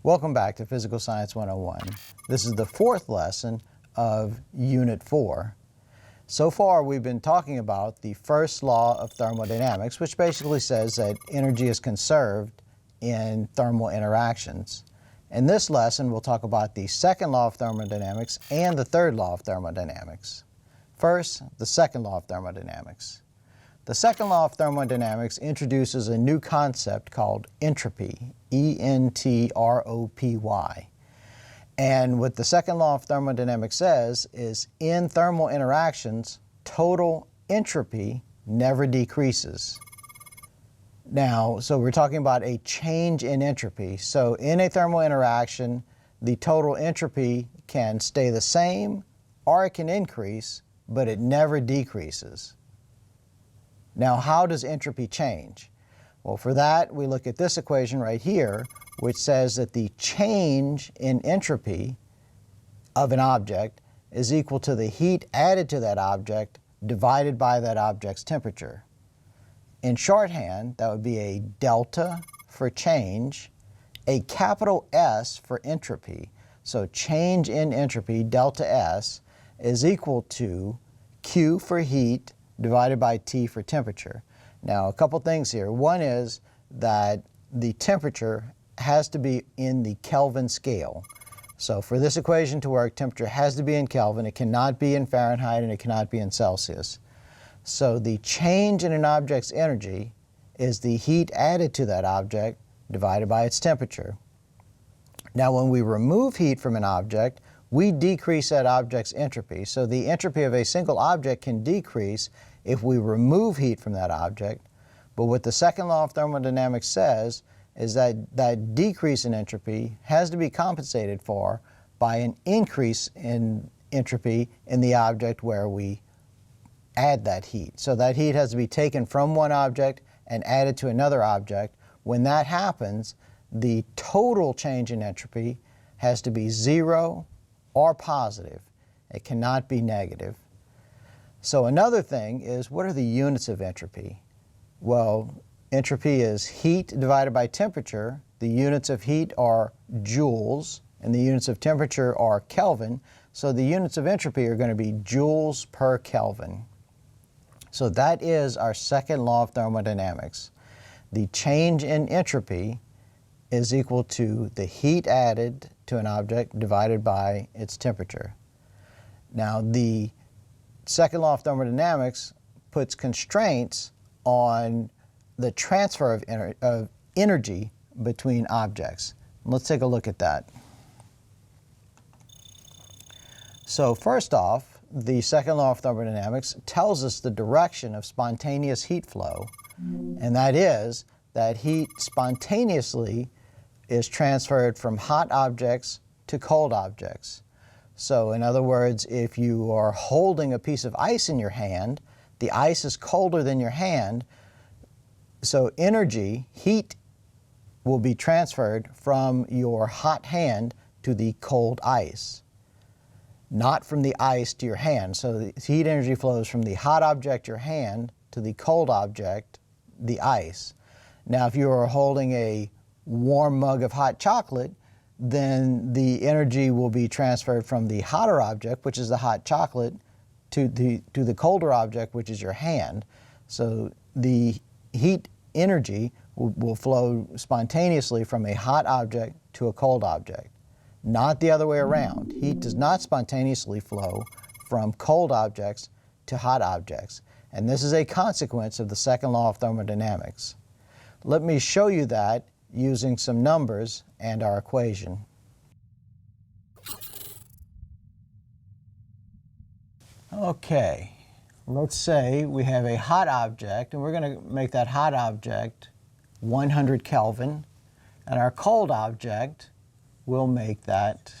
Welcome back to Physical Science 101. This is the fourth lesson of Unit 4. So far we've been talking about the first law of thermodynamics, which basically says that energy is conserved in thermal interactions. In this lesson we'll talk about the second law of thermodynamics and the third law of thermodynamics. First, the second law of thermodynamics. The second law of thermodynamics introduces a new concept called entropy, E-N-T-R-O-P-Y. And what the second law of thermodynamics says is in thermal interactions, total entropy never decreases. Now, so we're talking about a change in entropy. So in a thermal interaction, the total entropy can stay the same or it can increase, but it never decreases. Now, how does entropy change? Well, for that, we look at this equation right here, which says that the change in entropy of an object is equal to the heat added to that object divided by that object's temperature. In shorthand, that would be a delta for change, a capital S for entropy. So change in entropy, delta S, is equal to Q for heat divided by T for temperature. Now, a couple things here. One is that the temperature has to be in the Kelvin scale. So for this equation to work, temperature has to be in Kelvin. It cannot be in Fahrenheit and it cannot be in Celsius. So the change in an object's energy is the heat added to that object divided by its temperature. Now, when we remove heat from an object, we decrease that object's entropy. So the entropy of a single object can decrease if we remove heat from that object. But what the second law of thermodynamics says is that that decrease in entropy has to be compensated for by an increase in entropy in the object where we add that heat. So that heat has to be taken from one object and added to another object. When that happens, the total change in entropy has to be zero or positive. It cannot be negative. So another thing is, what are the units of entropy? Well, entropy is heat divided by temperature. The units of heat are joules, and the units of temperature are Kelvin. So the units of entropy are going to be joules per Kelvin. So that is our second law of thermodynamics. The change in entropy is equal to the heat added to an object divided by its temperature. Now, the second law of thermodynamics puts constraints on the transfer of energy between objects. Let's take a look at that. So first off, the second law of thermodynamics tells us the direction of spontaneous heat flow, and that is that heat spontaneously is transferred from hot objects to cold objects. So in other words, if you are holding a piece of ice in your hand, the ice is colder than your hand, so energy, heat, will be transferred from your hot hand to the cold ice, not from the ice to your hand. So the heat energy flows from the hot object, your hand, to the cold object, the ice. Now, if you are holding a warm mug of hot chocolate, then the energy will be transferred from the hotter object, which is the hot chocolate, to the colder object, which is your hand. So the heat energy will flow spontaneously from a hot object to a cold object, not the other way around. Heat does not spontaneously flow from cold objects to hot objects. And this is a consequence of the second law of thermodynamics. Let me show you that using some numbers and our equation. Okay, let's say we have a hot object, and we're going to make that hot object 100 Kelvin, and our cold object, we'll make that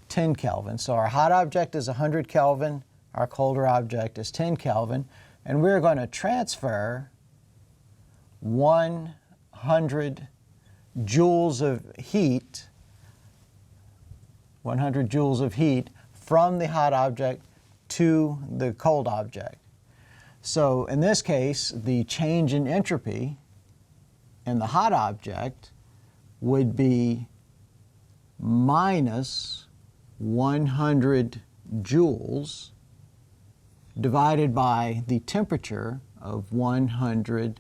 10 Kelvin. So our hot object is 100 Kelvin, our colder object is 10 Kelvin, and we're going to transfer 100 joules of heat, 100 joules of heat from the hot object to the cold object. So in this case, the change in entropy in the hot object would be minus 100 joules divided by the temperature of 100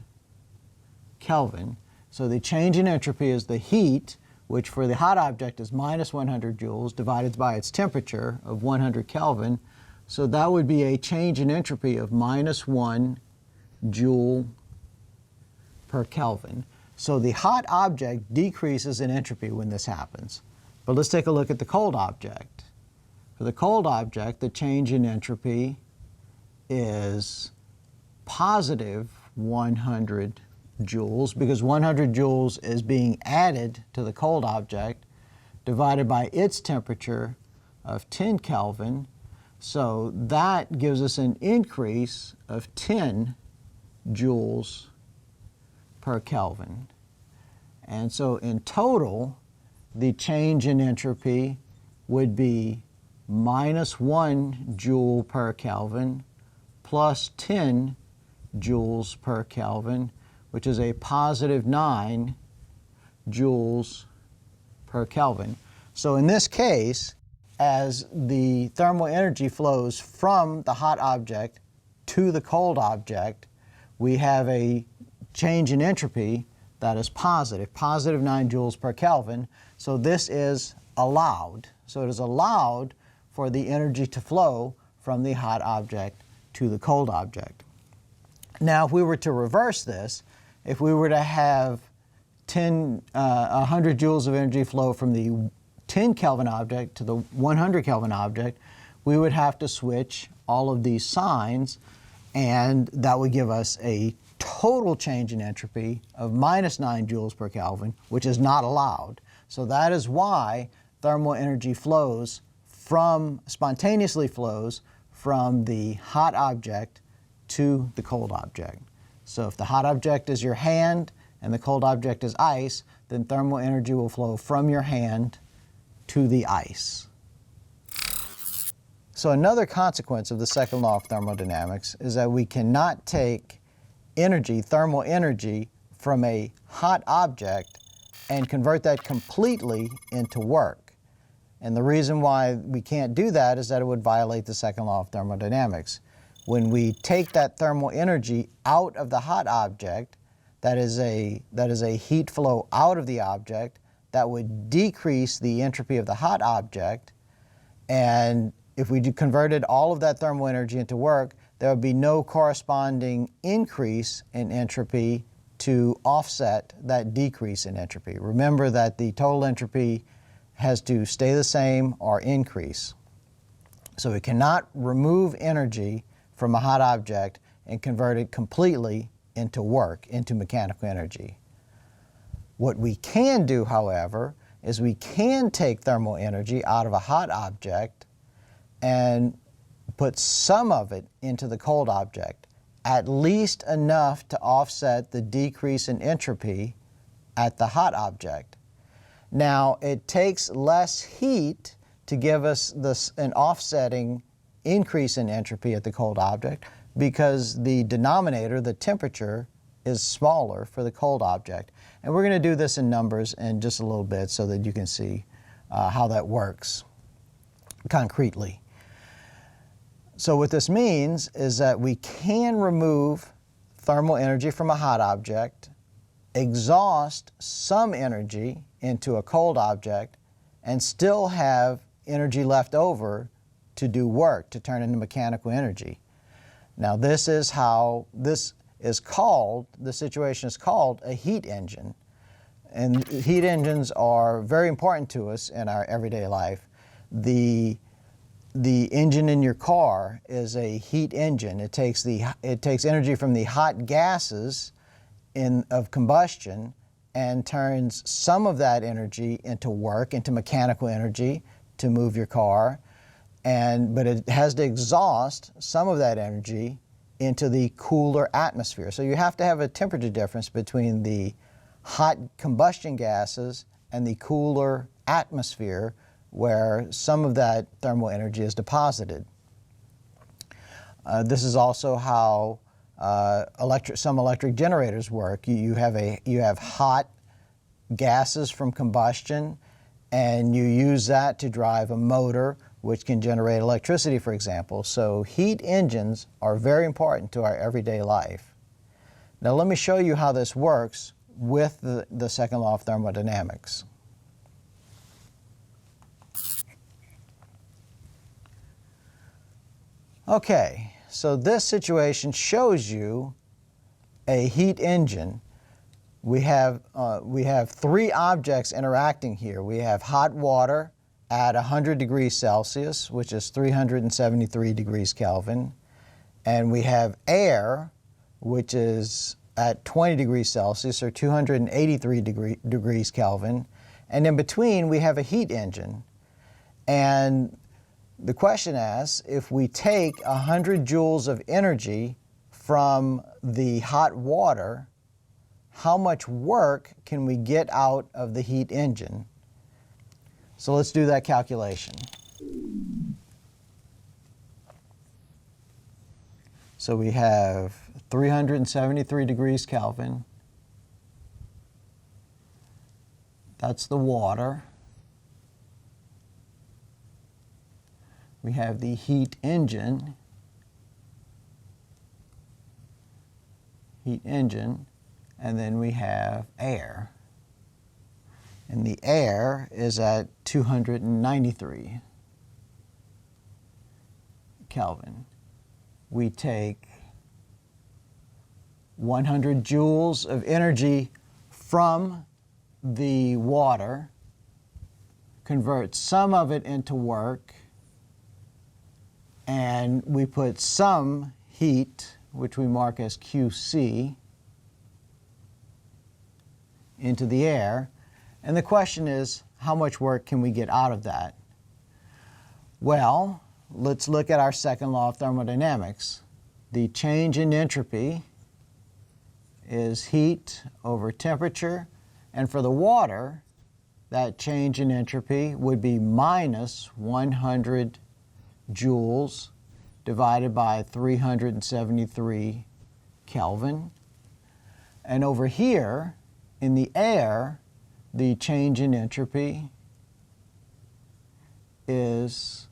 Kelvin. So the change in entropy is the heat, which for the hot object is minus 100 joules divided by its temperature of 100 Kelvin. So that would be a change in entropy of minus 1 joule per Kelvin. So the hot object decreases in entropy when this happens. But let's take a look at the cold object. For the cold object, the change in entropy is positive 100 joules, because 100 joules is being added to the cold object divided by its temperature of 10 Kelvin. So that gives us an increase of 10 joules per Kelvin. And so in total, the change in entropy would be minus 1 joule per Kelvin plus 10 joules per Kelvin, which is a positive 9 joules per Kelvin. So in this case, as the thermal energy flows from the hot object to the cold object, we have a change in entropy that is positive, positive 9 joules per Kelvin. So this is allowed. So it is allowed for the energy to flow from the hot object to the cold object. Now, if we were to reverse this, if we were to have 100 joules of energy flow from the 10 Kelvin object to the 100 Kelvin object, we would have to switch all of these signs, and that would give us a total change in entropy of minus 9 joules per Kelvin, which is not allowed. So that is why thermal energy flows spontaneously flows from the hot object to the cold object. So if the hot object is your hand and the cold object is ice, then thermal energy will flow from your hand to the ice. So another consequence of the second law of thermodynamics is that we cannot take energy, thermal energy, from a hot object and convert that completely into work. And the reason why we can't do that is that it would violate the second law of thermodynamics. When we take that thermal energy out of the hot object, that is a heat flow out of the object, that would decrease the entropy of the hot object. And if we converted all of that thermal energy into work, there would be no corresponding increase in entropy to offset that decrease in entropy. Remember that the total entropy has to stay the same or increase. So we cannot remove energy from a hot object and convert it completely into work, into mechanical energy. What we can do, however, is we can take thermal energy out of a hot object and put some of it into the cold object, at least enough to offset the decrease in entropy at the hot object. Now, it takes less heat to give us an offsetting increase in entropy at the cold object, because the denominator, the temperature, is smaller for the cold object. And we're going to do this in numbers in just a little bit so that you can see how that works concretely. So what this means is that we can remove thermal energy from a hot object, exhaust some energy into a cold object, and still have energy left over to do work, to turn into mechanical energy. Now this is how this situation is called a heat engine. And heat engines are very important to us in our everyday life. The engine in your car is a heat engine. It takes energy from the hot gases of combustion and turns some of that energy into work, into mechanical energy to move your car. But it has to exhaust some of that energy into the cooler atmosphere. So you have to have a temperature difference between the hot combustion gases and the cooler atmosphere where some of that thermal energy is deposited. This is also how some electric generators work. You have hot gases from combustion, and you use that to drive a motor, which can generate electricity, for example. So heat engines are very important to our everyday life. Now let me show you how this works with the second law of thermodynamics. Okay, so this situation shows you a heat engine. We have three objects interacting here. We have hot water at 100 degrees Celsius, which is 373 degrees Kelvin, and we have air, which is at 20 degrees Celsius, or 283 degrees Kelvin, and in between we have a heat engine. And the question asks, if we take 100 joules of energy from the hot water, how much work can we get out of the heat engine? So let's do that calculation. So we have 373 degrees Kelvin. That's the water. We have the heat engine. And then we have air. And the air is at 293 Kelvin. We take 100 joules of energy from the water, convert some of it into work, and we put some heat, which we mark as QC, into the air. And the question is, how much work can we get out of that? Well, let's look at our second law of thermodynamics. The change in entropy is heat over temperature, and for the water, that change in entropy would be minus 100 joules divided by 373 Kelvin. And over here, in the air, the change in entropy is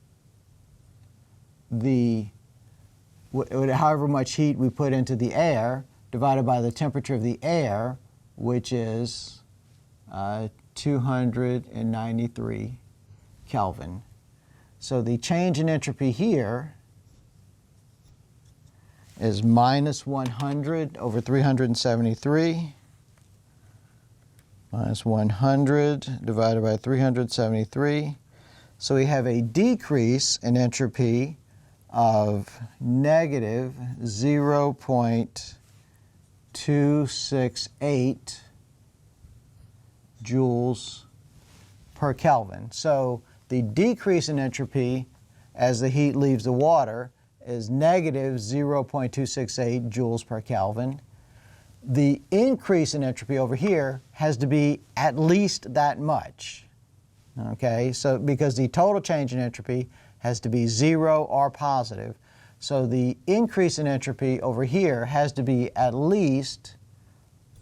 however much heat we put into the air divided by the temperature of the air, which is 293 Kelvin. So the change in entropy here is minus 100 over 373, minus 100 divided by 373. So we have a decrease in entropy of negative 0.268 joules per Kelvin. So the decrease in entropy as the heat leaves the water is negative 0.268 joules per Kelvin. The increase in entropy over here has to be at least that much. Okay, so because the total change in entropy has to be 0 or positive, so the increase in entropy over here has to be at least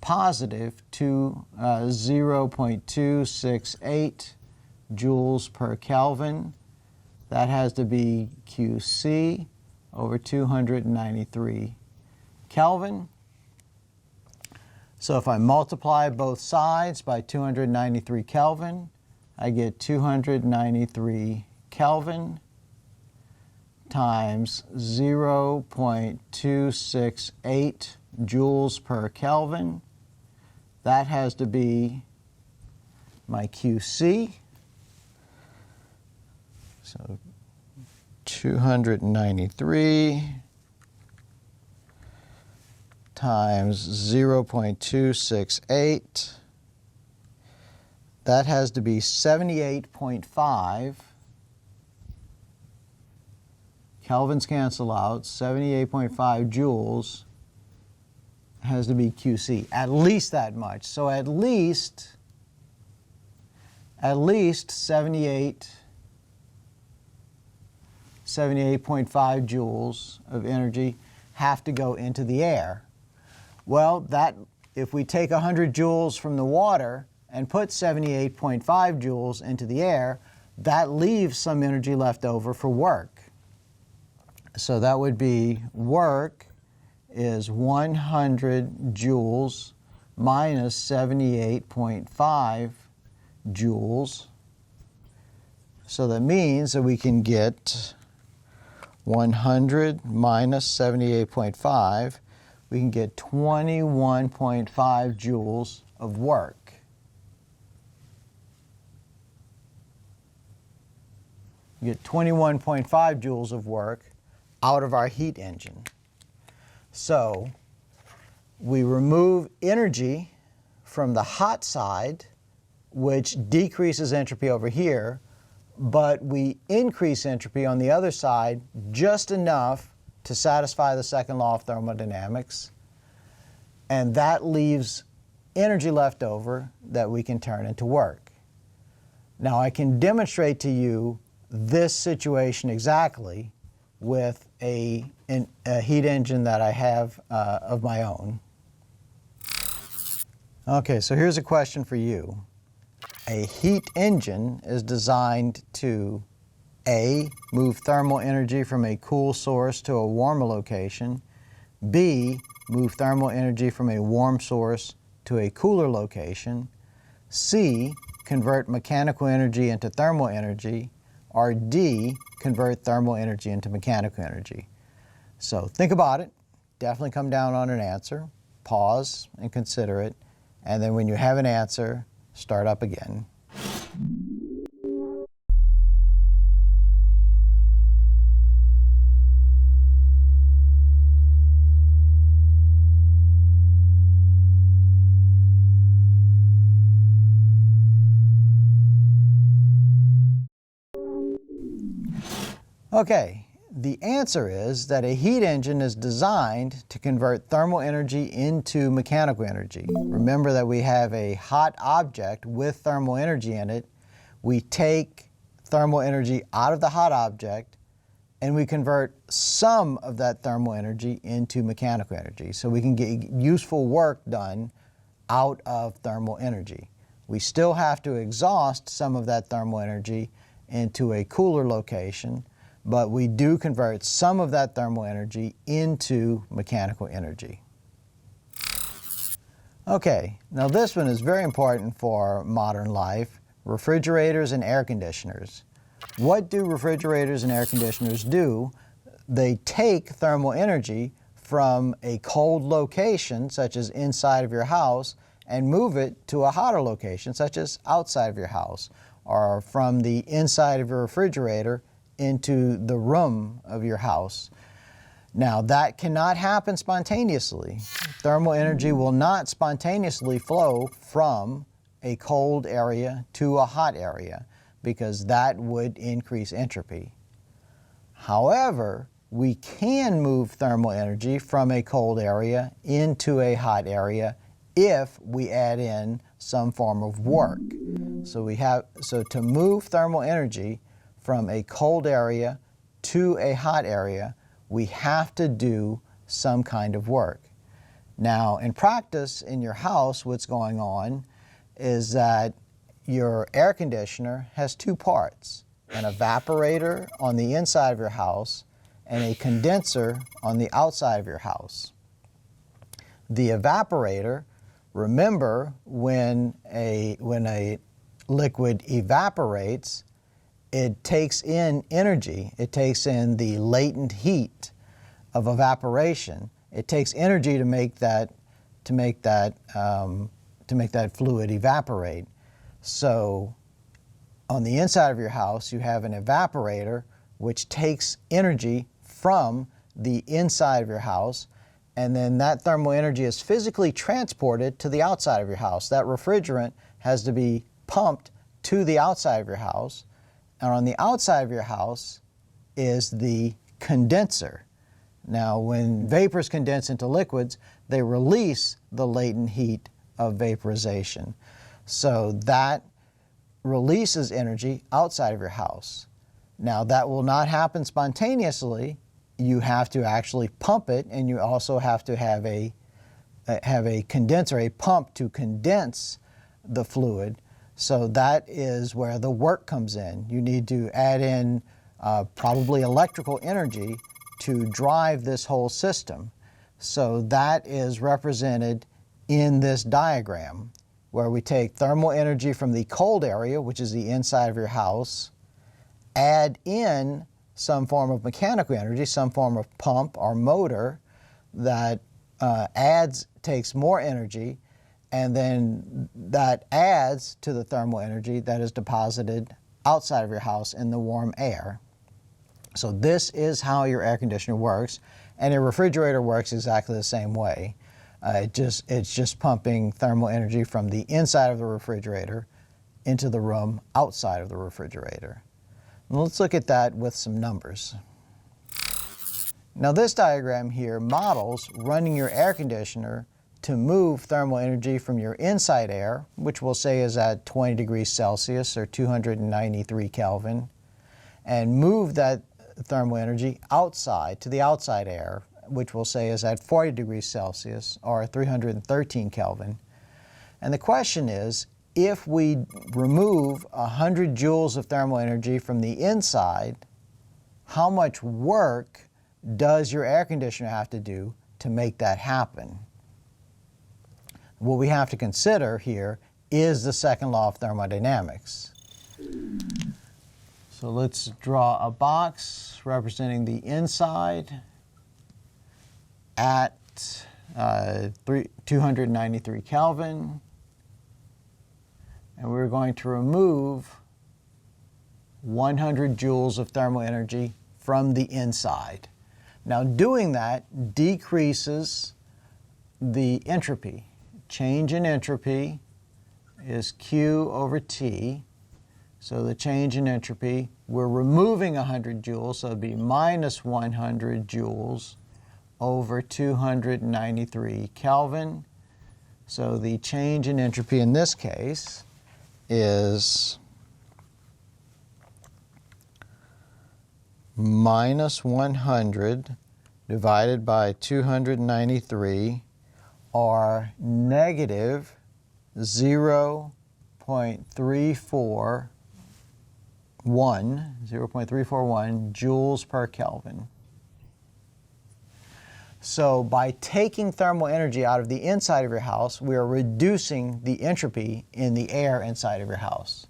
positive to 0.268 joules per Kelvin. That has to be QC over 293 Kelvin. So if I multiply both sides by 293 Kelvin, I get 293 Kelvin times 0.268 joules per Kelvin. That has to be my QC. So 293 times 0.268. That has to be 78.5. Kelvins cancel out. 78.5 joules has to be QC. At least that much. So at least 78.5 joules of energy have to go into the air. Well, if we take 100 joules from the water and put 78.5 joules into the air, that leaves some energy left over for work. So that would be work is 100 joules minus 78.5 joules. So that means that we can get 100 minus 78.5, we can get 21.5 joules of work. You get 21.5 joules of work out of our heat engine. So we remove energy from the hot side, which decreases entropy over here, but we increase entropy on the other side just enough to satisfy the second law of thermodynamics, and that leaves energy left over that we can turn into work. Now I can demonstrate to you this situation exactly with a heat engine that I have of my own. Okay, so here's a question for you. A heat engine is designed to A, move thermal energy from a cool source to a warmer location, B, move thermal energy from a warm source to a cooler location, C, convert mechanical energy into thermal energy, or D, convert thermal energy into mechanical energy. So think about it, definitely come down on an answer, pause and consider it, and then when you have an answer, start up again. Okay, the answer is that a heat engine is designed to convert thermal energy into mechanical energy. Remember that we have a hot object with thermal energy in it. We take thermal energy out of the hot object and we convert some of that thermal energy into mechanical energy. So we can get useful work done out of thermal energy. We still have to exhaust some of that thermal energy into a cooler location, but we do convert some of that thermal energy into mechanical energy. Okay, now this one is very important for modern life, refrigerators and air conditioners. What do refrigerators and air conditioners do? They take thermal energy from a cold location, such as inside of your house, and move it to a hotter location, such as outside of your house, or from the inside of your refrigerator into the room of your house. Now that cannot happen spontaneously. Thermal energy will not spontaneously flow from a cold area to a hot area because that would increase entropy. However, we can move thermal energy from a cold area into a hot area if we add in some form of work. So to move thermal energy from a cold area to a hot area, we have to do some kind of work. Now, in practice, in your house, what's going on is that your air conditioner has two parts, an evaporator on the inside of your house and a condenser on the outside of your house. The evaporator, remember, when a liquid evaporates, it takes in energy. It takes in the latent heat of evaporation. It takes energy to make that fluid evaporate. So on the inside of your house, you have an evaporator which takes energy from the inside of your house, and then that thermal energy is physically transported to the outside of your house. That refrigerant has to be pumped to the outside of your house, and on the outside of your house is the condenser. Now, when vapors condense into liquids, they release the latent heat of vaporization. So that releases energy outside of your house. Now, that will not happen spontaneously. You have to actually pump it, and you also have to have a condenser, a pump to condense the fluid. So that is where the work comes in. You need to add in probably electrical energy to drive this whole system. So that is represented in this diagram, where we take thermal energy from the cold area, which is the inside of your house, add in some form of mechanical energy, some form of pump or motor that takes more energy, and then that adds to the thermal energy that is deposited outside of your house in the warm air. So this is how your air conditioner works, and your refrigerator works exactly the same way. It's just pumping thermal energy from the inside of the refrigerator into the room outside of the refrigerator. And let's look at that with some numbers. Now this diagram here models running your air conditioner to move thermal energy from your inside air, which we'll say is at 20 degrees Celsius or 293 Kelvin, and move that thermal energy outside to the outside air, which we'll say is at 40 degrees Celsius or 313 Kelvin. And the question is, if we remove 100 joules of thermal energy from the inside, how much work does your air conditioner have to do to make that happen? What we have to consider here is the second law of thermodynamics. So let's draw a box representing the inside at 293 Kelvin. And we're going to remove 100 joules of thermal energy from the inside. Now doing that decreases the entropy. Change in entropy is Q over T. So the change in entropy, we're removing 100 joules, so it'd be minus 100 joules over 293 Kelvin. So the change in entropy in this case is minus 100 divided by 293, or negative 0.341 joules per Kelvin. So by taking thermal energy out of the inside of your house, we are reducing the entropy in the air inside of your house.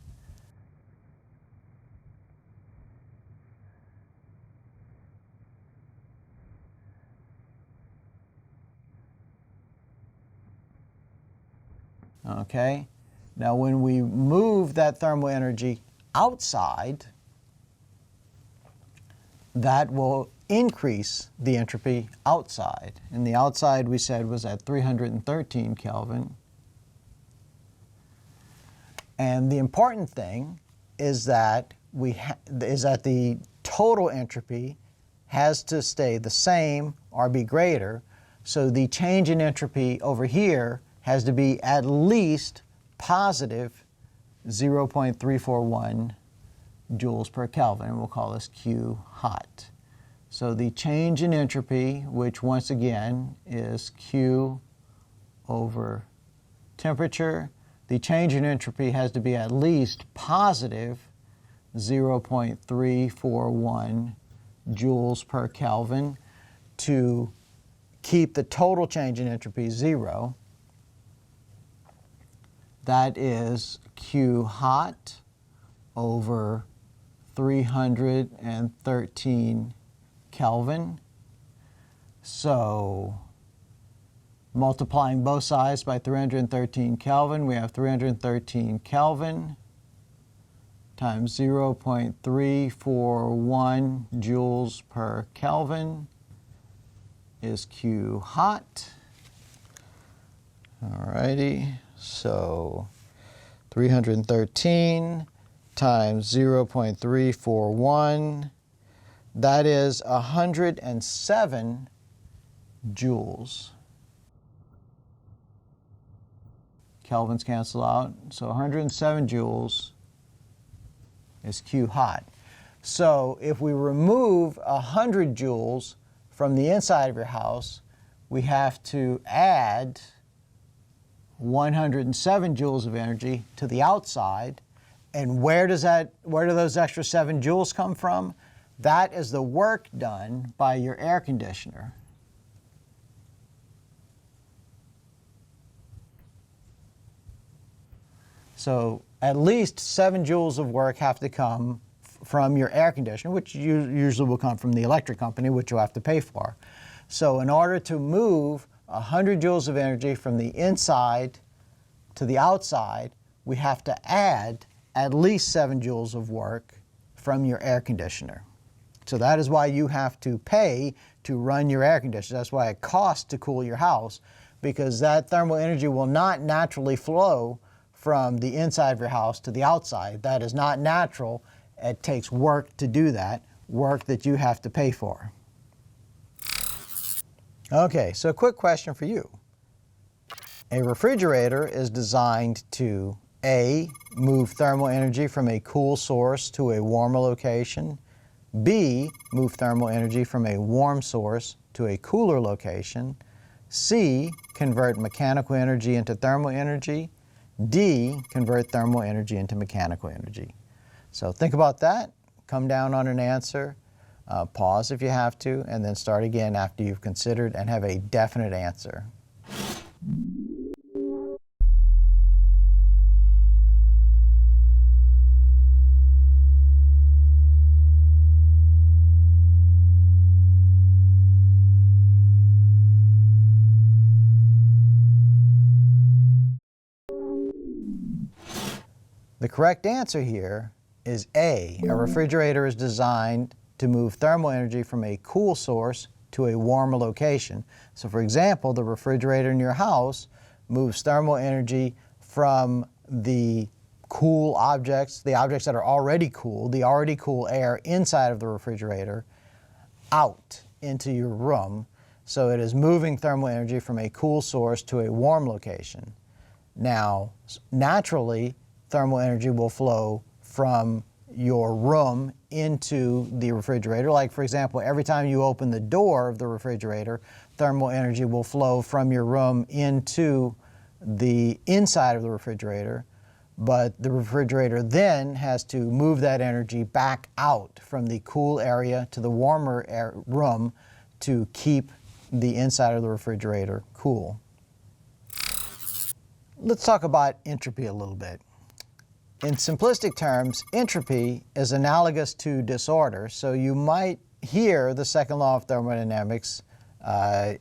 Okay, now when we move that thermal energy outside, that will increase the entropy outside. And the outside we said was at 313 Kelvin. And the important thing is that the total entropy has to stay the same or be greater. So the change in entropy over here has to be at least positive 0.341 joules per Kelvin. We'll call this Q hot. So the change in entropy, which once again is Q over temperature, the change in entropy has to be at least positive 0.341 joules per Kelvin to keep the total change in entropy zero. That is Q hot over 313 Kelvin. So multiplying both sides by 313 Kelvin, we have 313 Kelvin times 0.341 joules per Kelvin is Q hot. Alrighty, so 313 times 0.341, that is 107 joules. Kelvins cancel out, so 107 joules is Q hot. So if we remove 100 joules from the inside of your house, we have to add 107 joules of energy to the outside. And where do those extra 7 joules come from? That is the work done by your air conditioner. So at least 7 joules of work have to come from your air conditioner, which usually will come from the electric company, which you'll have to pay for. So in order to move 100 joules of energy from the inside to the outside, we have to add at least 7 joules of work from your air conditioner. So that is why you have to pay to run your air conditioner. That's why it costs to cool your house, because that thermal energy will not naturally flow from the inside of your house to the outside. That is not natural. It takes work to do that, work that you have to pay for. Okay, so a quick question for you. A refrigerator is designed to A, move thermal energy from a cool source to a warmer location, B, move thermal energy from a warm source to a cooler location, C, convert mechanical energy into thermal energy, D, convert thermal energy into mechanical energy. So think about that, come down on an answer, pause if you have to, and then start again after you've considered and have a definite answer. The correct answer here is A. A refrigerator is designed to move thermal energy from a cool source to a warmer location. So for example, the refrigerator in your house moves thermal energy from the cool objects, the objects that are already cool, the already cool air inside of the refrigerator, out into your room. So it is moving thermal energy from a cool source to a warm location. Now, naturally, thermal energy will flow from your room into the refrigerator. Like for example, every time you open the door of the refrigerator, thermal energy will flow from your room into the inside of the refrigerator, but the refrigerator then has to move that energy back out from the cool area to the warmer room to keep the inside of the refrigerator cool. Let's talk about entropy a little bit. In simplistic terms, entropy is analogous to disorder, so you might hear the second law of thermodynamics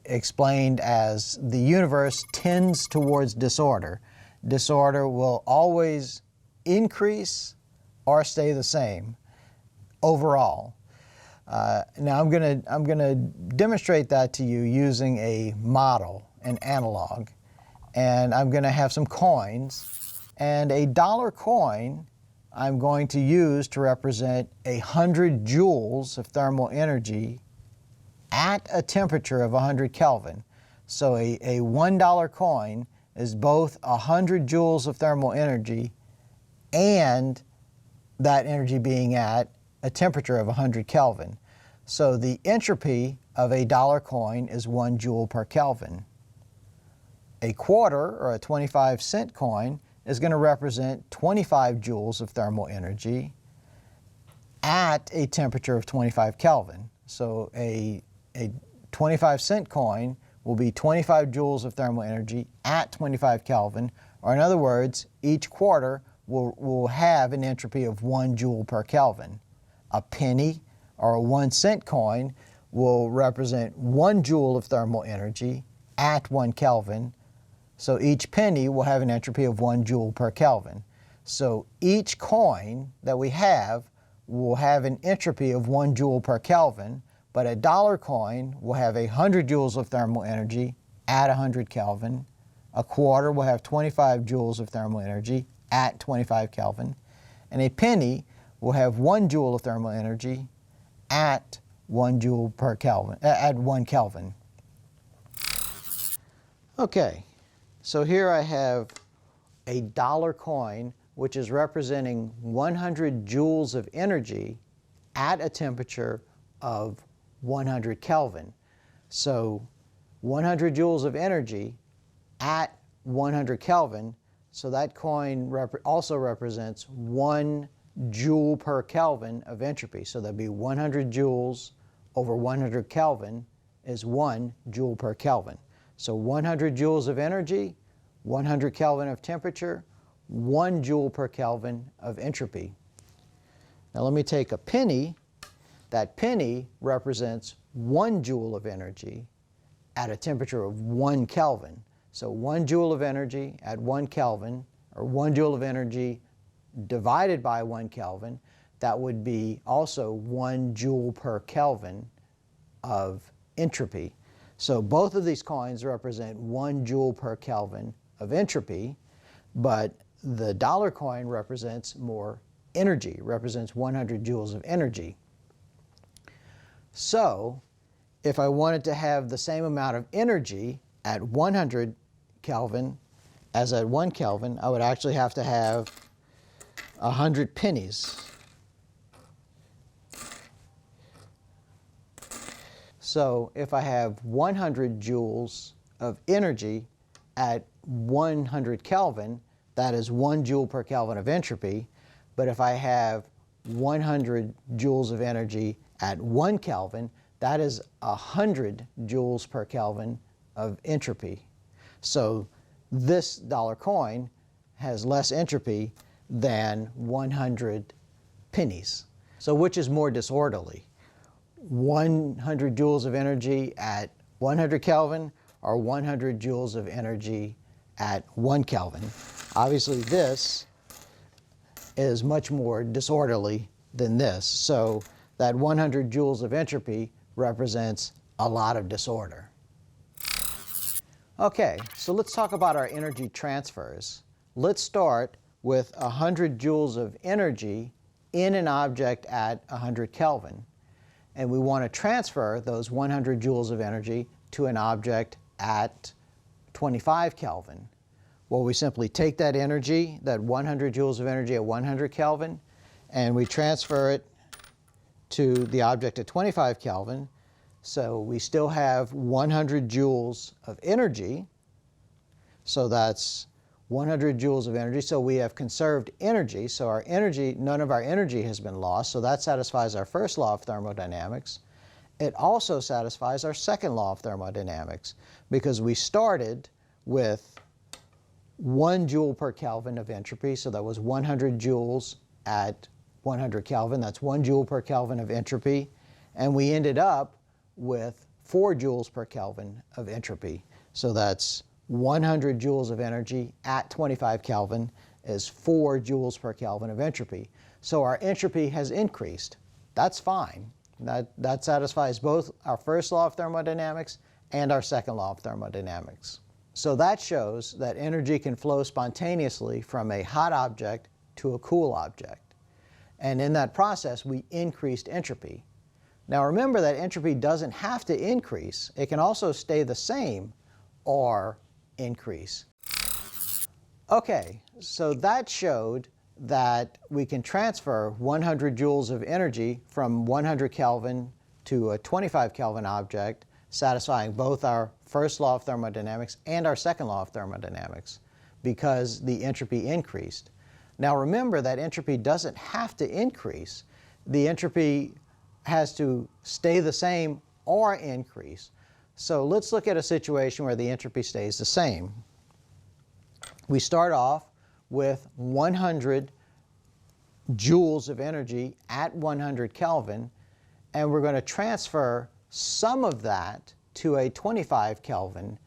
explained as the universe tends towards disorder. Disorder will always increase or stay the same overall. Now I'm gonna demonstrate that to you using a model, an analog, and I'm gonna have some coins. And a dollar coin I'm going to use to represent 100 joules of thermal energy at a temperature of 100 Kelvin. So a $1 coin is both 100 joules of thermal energy and that energy being at a temperature of 100 Kelvin. So the entropy of a dollar coin is 1 joule per Kelvin. A quarter, or a 25-cent coin, is going to represent 25 joules of thermal energy at a temperature of 25 Kelvin. So a 25-cent coin will be 25 joules of thermal energy at 25 Kelvin, or in other words, each quarter will have an entropy of 1 joule per Kelvin. A penny, or a 1-cent coin, will represent 1 joule of thermal energy at 1 Kelvin. So each penny will have an entropy of 1 joule per Kelvin. So each coin that we have will have an entropy of 1 joule per Kelvin, but a dollar coin will have 100 joules of thermal energy at 100 Kelvin. A quarter will have 25 joules of thermal energy at 25 Kelvin. And a penny will have 1 joule of thermal energy at 1 joule per Kelvin, at 1 Kelvin. Okay. So here I have a dollar coin, which is representing 100 joules of energy at a temperature of 100 Kelvin. So 100 joules of energy at 100 Kelvin, so that coin also represents 1 joule per Kelvin of entropy. So that'd be 100 joules over 100 Kelvin is 1 joule per Kelvin. So 100 joules of energy, 100 Kelvin of temperature, 1 joule per Kelvin of entropy. Now let me take a penny. That penny represents 1 joule of energy at a temperature of 1 Kelvin. So 1 joule of energy at 1 Kelvin, or 1 joule of energy divided by 1 Kelvin, that would be also 1 joule per Kelvin of entropy. So both of these coins represent 1 joule per Kelvin of entropy, but the dollar coin represents more energy, represents 100 joules of energy. So if I wanted to have the same amount of energy at 100 Kelvin as at 1 Kelvin, I would actually have to have 100 pennies. So if I have 100 joules of energy at 100 Kelvin, that is 1 joule per Kelvin of entropy. But if I have 100 joules of energy at 1 Kelvin, that is 100 joules per Kelvin of entropy. So this dollar coin has less entropy than 100 pennies. So which is more disorderly? 100 joules of energy at 100 Kelvin or 100 joules of energy at 1 Kelvin? Obviously this is much more disorderly than this. So that 100 joules of entropy represents a lot of disorder. Okay, so let's talk about our energy transfers. Let's start with 100 joules of energy in an object at 100 Kelvin. And we want to transfer those 100 joules of energy to an object at 25 Kelvin. Well, we simply take that energy, that 100 joules of energy at 100 Kelvin, and we transfer it to the object at 25 Kelvin. So we still have 100 joules of energy. So that's 100 joules of energy. So we have conserved energy. So our energy, none of our energy has been lost. So that satisfies our first law of thermodynamics. It also satisfies our second law of thermodynamics because we started with 1 joule per Kelvin of entropy. So that was 100 joules at 100 Kelvin. That's 1 joule per Kelvin of entropy. And we ended up with 4 joules per Kelvin of entropy. So that's 100 joules of energy at 25 Kelvin is 4 joules per Kelvin of entropy. So our entropy has increased. That's fine. That satisfies both our first law of thermodynamics and our second law of thermodynamics. So that shows that energy can flow spontaneously from a hot object to a cool object. And in that process, we increased entropy. Now remember that entropy doesn't have to increase. It can also stay the same or increase. Okay, so that showed that we can transfer 100 joules of energy from 100 Kelvin to a 25 Kelvin object, satisfying both our first law of thermodynamics and our second law of thermodynamics because the entropy increased. Now remember that entropy doesn't have to increase. The entropy has to stay the same or increase. So let's look at a situation where the entropy stays the same. We start off with 100 joules of energy at 100 Kelvin, and we're going to transfer some of that to a 25 Kelvin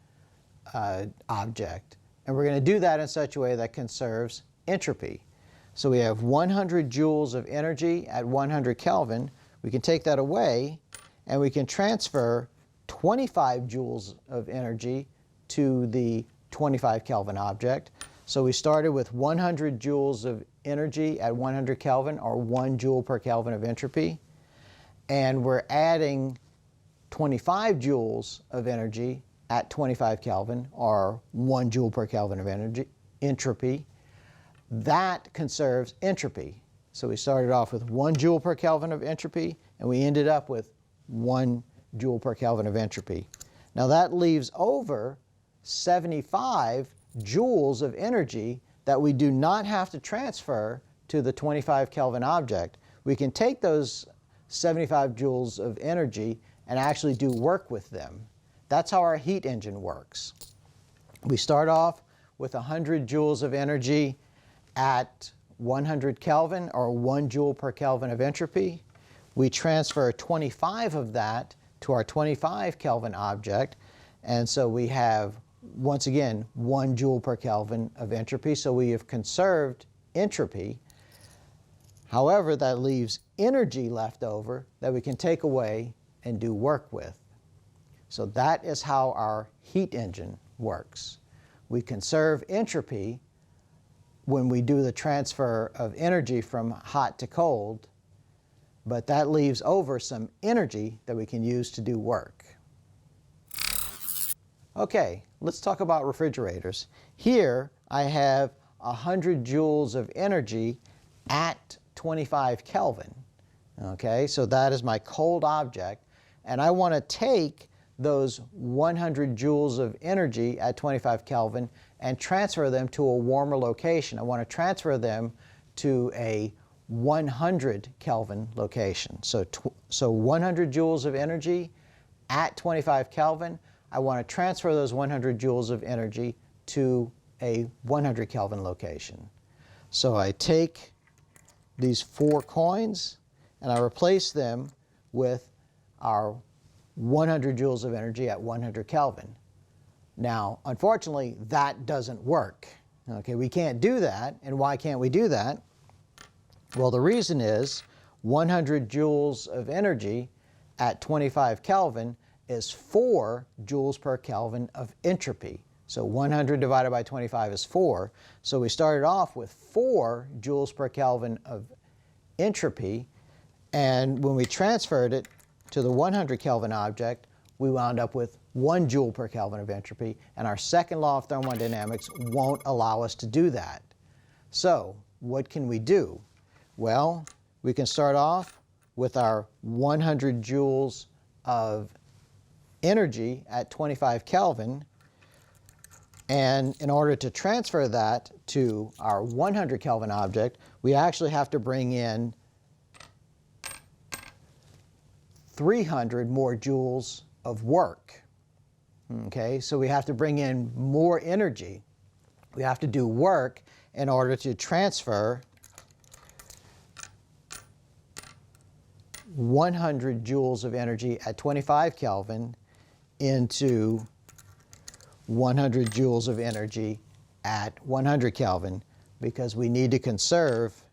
object. And we're going to do that in such a way that conserves entropy. So we have 100 joules of energy at 100 Kelvin. We can take that away, and we can transfer 25 joules of energy to the 25 Kelvin object. So we started with 100 joules of energy at 100 Kelvin, or 1 joule per Kelvin of entropy. And we're adding 25 joules of energy at 25 Kelvin, or 1 joule per Kelvin of entropy. That conserves entropy. So we started off with 1 joule per Kelvin of entropy, and we ended up with 1 joule per Kelvin of entropy. Now that leaves over 75 joules of energy that we do not have to transfer to the 25 Kelvin object. We can take those 75 joules of energy and actually do work with them. That's how our heat engine works. We start off with 100 joules of energy at 100 Kelvin, or 1 joule per Kelvin of entropy. We transfer 25 of that to our 25 Kelvin object, and so we have, once again, 1 joule per Kelvin of entropy, so we have conserved entropy. However, that leaves energy left over that we can take away and do work with. So that is how our heat engine works. We conserve entropy when we do the transfer of energy from hot to cold, but that leaves over some energy that we can use to do work. Okay, let's talk about refrigerators. Here I have 100 joules of energy at 25 Kelvin. Okay, so that is my cold object, and I want to take those 100 joules of energy at 25 Kelvin and transfer them to a warmer location. I want to transfer them to a 100 Kelvin location. So 100 joules of energy at 25 Kelvin. I want to transfer those 100 joules of energy to a 100 Kelvin location. So I take these 4 coins and I replace them with our 100 joules of energy at 100 Kelvin. Now, unfortunately, that doesn't work. Okay, we can't do that. And why can't we do that? Well, the reason is 100 joules of energy at 25 Kelvin is 4 joules per Kelvin of entropy. So 100 divided by 25 is 4. So we started off with 4 joules per Kelvin of entropy, and when we transferred it to the 100 Kelvin object, we wound up with 1 joule per Kelvin of entropy, and our second law of thermodynamics won't allow us to do that. So what can we do? Well, we can start off with our 100 joules of energy at 25 Kelvin, and in order to transfer that to our 100 Kelvin object, we actually have to bring in 300 more joules of work. Okay, so we have to bring in more energy. We have to do work in order to transfer 100 joules of energy at 25 Kelvin into 100 joules of energy at 100 Kelvin, because we need to conserve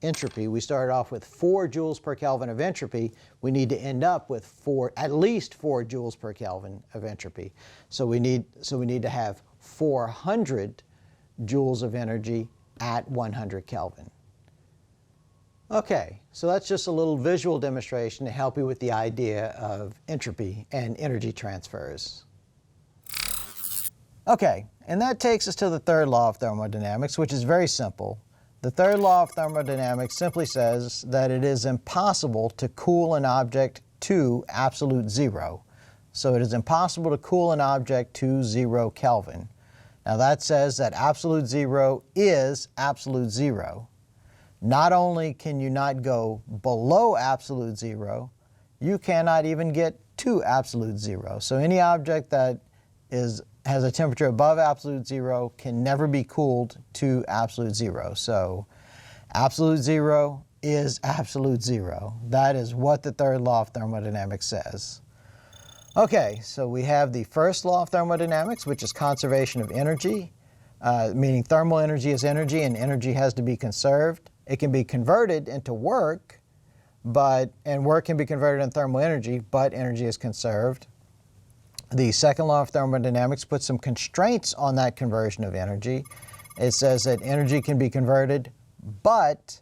entropy. We started off with 4 joules per Kelvin of entropy. We need to end up with at least 4 joules per Kelvin of entropy. So we need to have 400 joules of energy at 100 Kelvin. Okay, so that's just a little visual demonstration to help you with the idea of entropy and energy transfers. Okay, and that takes us to the third law of thermodynamics, which is very simple. The third law of thermodynamics simply says that it is impossible to cool an object to absolute zero. So it is impossible to cool an object to 0 Kelvin. Now that says that absolute zero is absolute zero. Not only can you not go below absolute zero, you cannot even get to absolute zero. So any object that has a temperature above absolute zero can never be cooled to absolute zero. So absolute zero is absolute zero. That is what the third law of thermodynamics says. Okay, so we have the first law of thermodynamics, which is conservation of energy, meaning thermal energy is energy and energy has to be conserved. It can be converted into work, and work can be converted into thermal energy, but energy is conserved. The second law of thermodynamics puts some constraints on that conversion of energy. It says that energy can be converted, but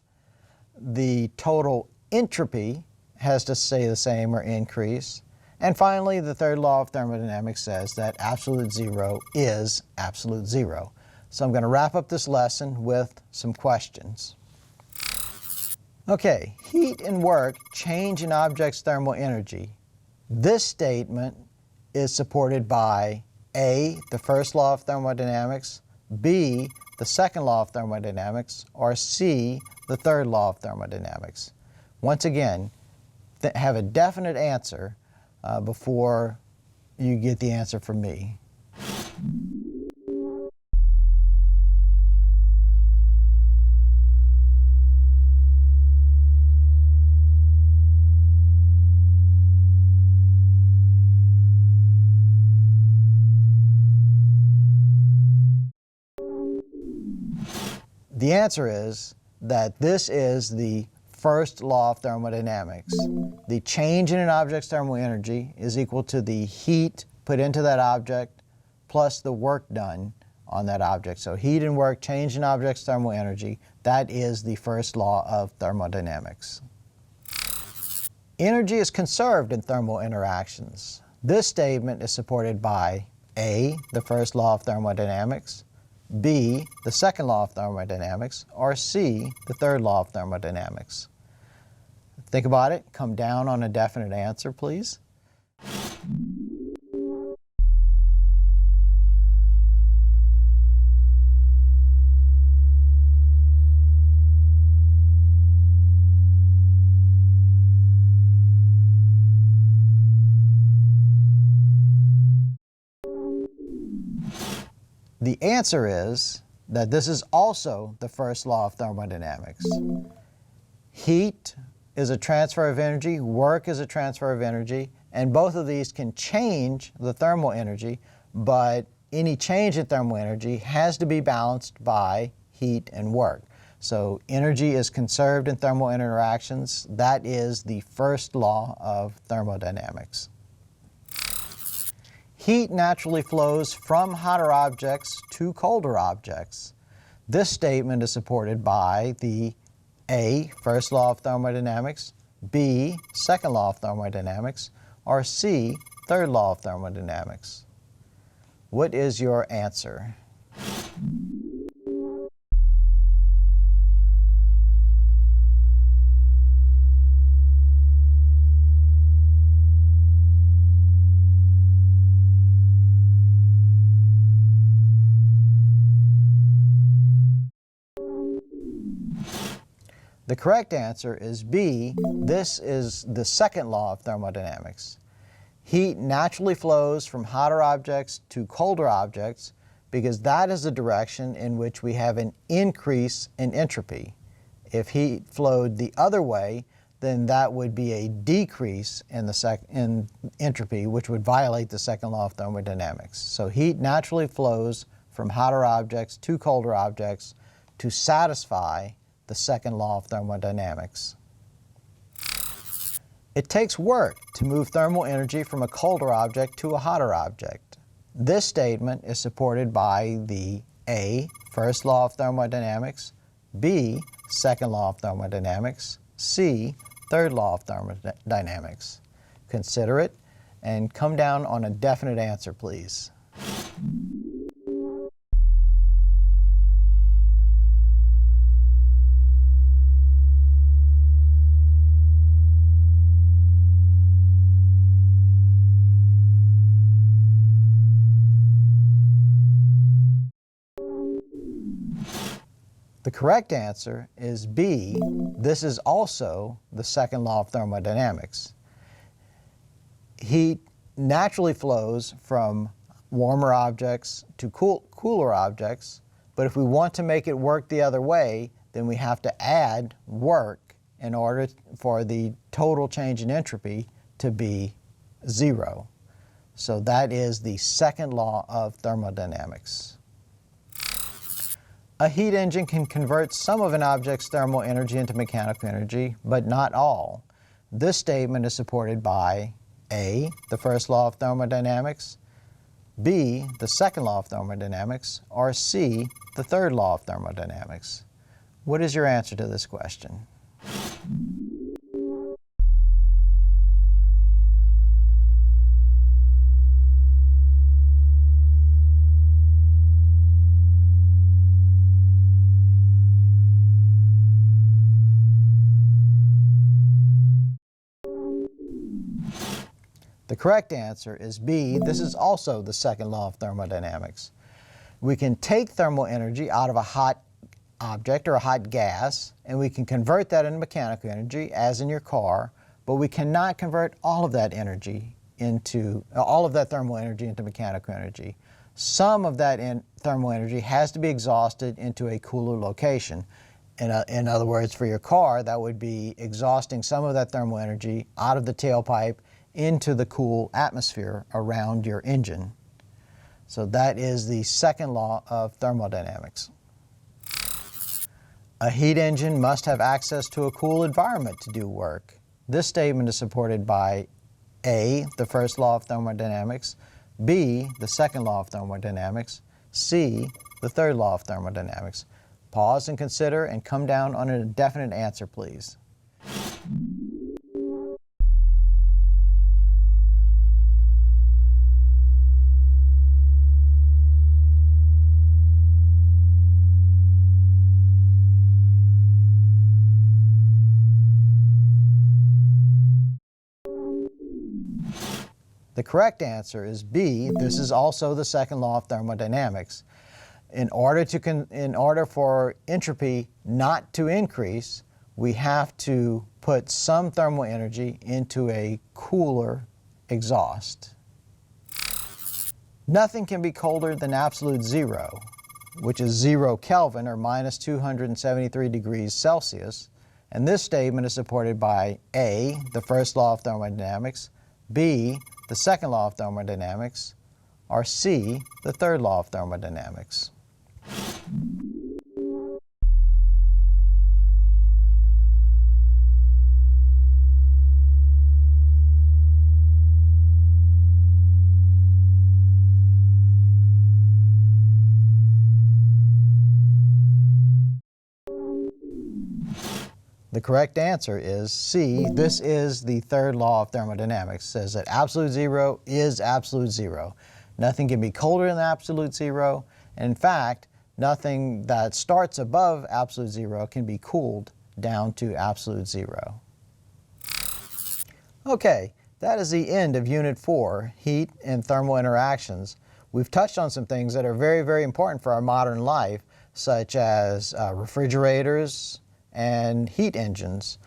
the total entropy has to stay the same or increase. And finally, the third law of thermodynamics says that absolute zero is absolute zero. So I'm going to wrap up this lesson with some questions. Okay, heat and work change an object's thermal energy. This statement is supported by A, the first law of thermodynamics, B, the second law of thermodynamics, or C, the third law of thermodynamics? Once again, have a definite answer before you get the answer from me. The answer is that this is the first law of thermodynamics. The change in an object's thermal energy is equal to the heat put into that object plus the work done on that object. So heat and work change in object's thermal energy. That is the first law of thermodynamics. Energy is conserved in thermal interactions. This statement is supported by A, the first law of thermodynamics, B, the second law of thermodynamics, or C, the third law of thermodynamics. Think about it. Come down on a definite answer, please. The answer is that this is also the first law of thermodynamics. Heat is a transfer of energy, work is a transfer of energy, and both of these can change the thermal energy, but any change in thermal energy has to be balanced by heat and work. So energy is conserved in thermal interactions. That is the first law of thermodynamics. Heat naturally flows from hotter objects to colder objects. This statement is supported by the A, first law of thermodynamics, B, second law of thermodynamics, or C, third law of thermodynamics. What is your answer? The correct answer is B. This is the second law of thermodynamics. Heat naturally flows from hotter objects to colder objects because that is the direction in which we have an increase in entropy. If heat flowed the other way, then that would be a decrease in entropy, which would violate the second law of thermodynamics. So heat naturally flows from hotter objects to colder objects to satisfy the second law of thermodynamics. It takes work to move thermal energy from a colder object to a hotter object. This statement is supported by the A, first law of thermodynamics, B, second law of thermodynamics, C, third law of thermodynamics. Consider it and come down on a definite answer, please. The correct answer is B. This is also the second law of thermodynamics. Heat naturally flows from warmer objects to cooler objects, but if we want to make it work the other way, then we have to add work in order for the total change in entropy to be zero. So that is the second law of thermodynamics. A heat engine can convert some of an object's thermal energy into mechanical energy, but not all. This statement is supported by A, the first law of thermodynamics, B, the second law of thermodynamics, or C, the third law of thermodynamics. What is your answer to this question? The correct answer is B. This is also the second law of thermodynamics. We can take thermal energy out of a hot object or a hot gas, and we can convert that into mechanical energy, as in your car, but we cannot convert all of that energy into, all of that thermal energy into mechanical energy. Some of that thermal energy has to be exhausted into a cooler location. In other words, for your car, that would be exhausting some of that thermal energy out of the tailpipe into the cool atmosphere around your engine. So that is the second law of thermodynamics. A heat engine must have access to a cool environment to do work. This statement is supported by A, the first law of thermodynamics, B, the second law of thermodynamics, C, the third law of thermodynamics. Pause and consider and come down on a definite answer, please. The correct answer is B. This is also the second law of thermodynamics. In order for entropy not to increase, we have to put some thermal energy into a cooler exhaust. Nothing can be colder than absolute zero, which is 0 Kelvin or minus 273 degrees Celsius. And this statement is supported by A, the first law of thermodynamics, B, the second law of thermodynamics, or C, the third law of thermodynamics. The correct answer is C. This is the third law of thermodynamics. It says that absolute zero is absolute zero. Nothing can be colder than absolute zero. And in fact, nothing that starts above absolute zero can be cooled down to absolute zero. Okay, that is the end of Unit 4, Heat and Thermal Interactions. We've touched on some things that are very, very important for our modern life, such as refrigerators and heat engines.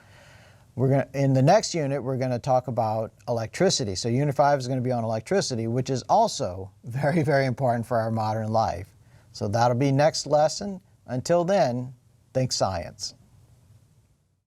In the next unit, we're going to talk about electricity. So Unit 5 is going to be on electricity, which is also very, very important for our modern life. So that'll be next lesson. Until then, think science.